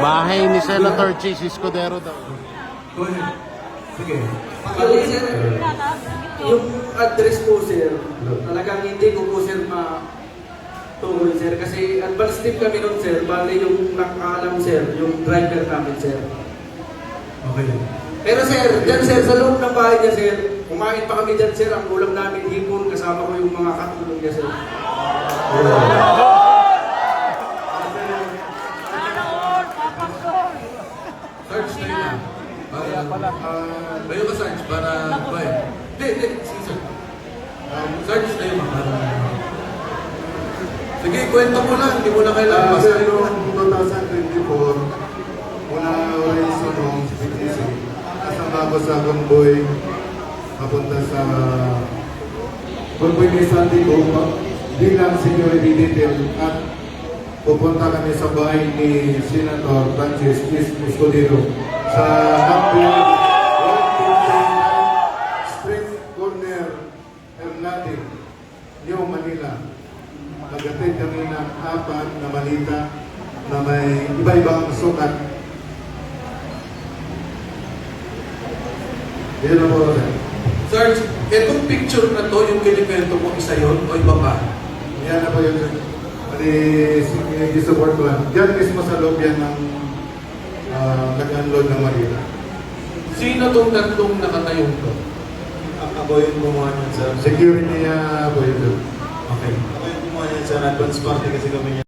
Bahay ni Senator Chase Escudero daw. Go ahead. Sige. Yung sir, yung address po sir, talagang hindi ko po sir tungkol sir kasi advance tip kami nun sir, bali yung nakaalam sir, yung driver namin sir. Okay. Pero sir, dyan sir, sa loob ng bahay niya sir, kumain pa kami dyan sir, ang ulam namin hipon, kasama ko yung mga katulong niya sir. Search tayo na. Bayo ka search para... Hindi, sige sir. Search tayo para... Sige, kwento mo lang. Hindi mo na kailangan. Kasi noong 2024, muna ulit sa noong CPTC, kasama ako sa Gamboy, papunta sa Gamboy ni Santiago bilang security detail at pupunta kami sa bahay ni Senator Francis Escudero sa Gamboy, Street Corner, Erlati, New Manila. Nagatid kami ng 4 na malita na may iba-ibang sukat. Yan na po, sir. Search, itong picture na to, yung kinikwento mo, isa yun o iba pa? Yan na po yun, sir. Pati support ko lang. Diyan mismo sa loob yan ng nag-unload ng malita. Sino tong tatlong nakatayong to? Ako yung gumawa niyan, sir. Security niya po yun, sir. Okay. Ako yung gumawa niyan, sir. Advance party kasi kami niya.